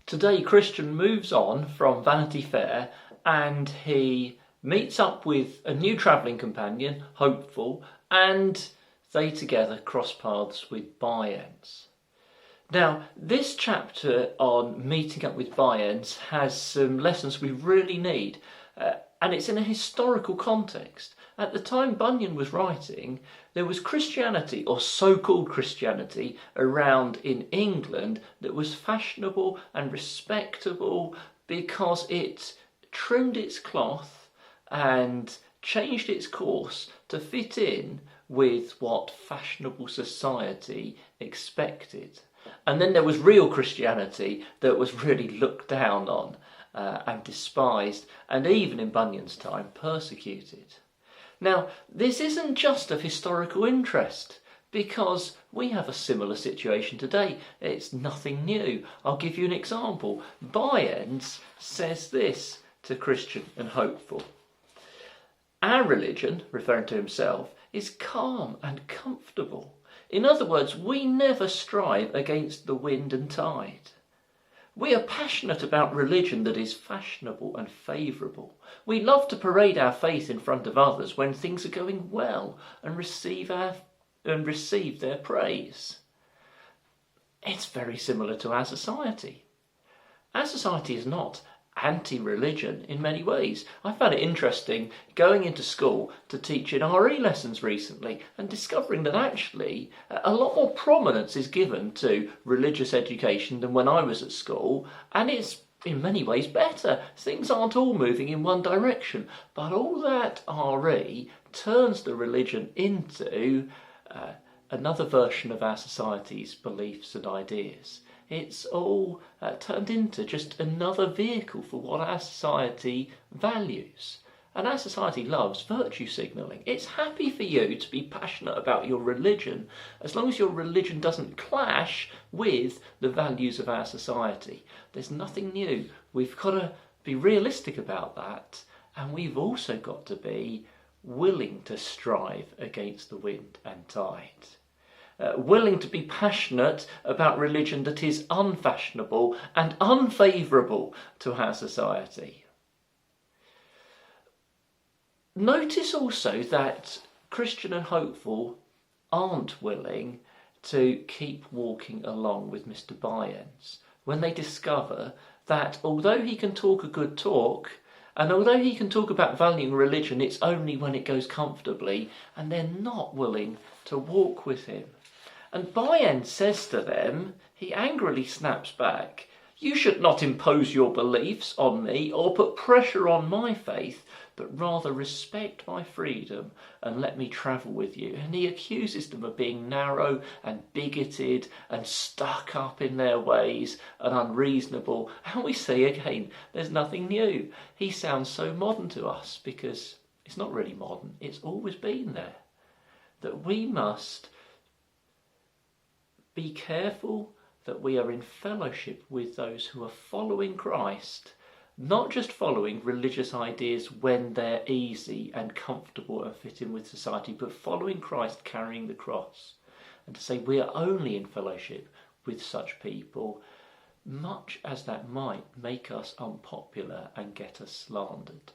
Today, Christian moves on from Vanity Fair and he meets up with a new travelling companion, Hopeful, and they together cross paths with By-ends. Now, this chapter on meeting up with By-ends has some lessons we really need, and it's in a historical context. At the time Bunyan was writing, there was Christianity, or so-called Christianity, around in England that was fashionable and respectable because it trimmed its cloth and changed its course to fit in with what fashionable society expected. And then there was real Christianity that was really looked down on and despised, and even in Bunyan's time persecuted. Now, this isn't just of historical interest, because we have a similar situation today. It's nothing new. I'll give you an example. By-ends says this to Christian and Hopeful. Our religion, referring to himself, is calm and comfortable. In other words, we never strive against the wind and tide. We are passionate about religion that is fashionable and favourable. We love to parade our faith in front of others when things are going well and receive their praise. It's very similar to our society. Our society is not anti-religion in many ways. I found it interesting going into school to teach in RE lessons recently and discovering that actually a lot more prominence is given to religious education than when I was at school, and it's in many ways better. Things aren't all moving in one direction, but all that RE turns the religion into another version of our society's beliefs and ideas. It's all turned into just another vehicle for what our society values. And our society loves virtue signalling. It's happy for you to be passionate about your religion as long as your religion doesn't clash with the values of our society. There's nothing new. We've got to be realistic about that, and we've also got to be willing to strive against the wind and tide. Willing to be passionate about religion that is unfashionable and unfavourable to our society. Notice also that Christian and Hopeful aren't willing to keep walking along with Mr. By-ends when they discover that although he can talk a good talk, and although he can talk about valuing religion, it's only when it goes comfortably, and they're not willing to walk with him. And By-ends says to them, he angrily snaps back, "You should not impose your beliefs on me or put pressure on my faith, but rather respect my freedom and let me travel with you." And he accuses them of being narrow and bigoted and stuck up in their ways and unreasonable. And we see again, there's nothing new. He sounds so modern to us because it's not really modern. It's always been there. That we must be careful that we are in fellowship with those who are following Christ, not just following religious ideas when they're easy and comfortable and fit in with society, but following Christ carrying the cross. And to say we are only in fellowship with such people, much as that might make us unpopular and get us slandered.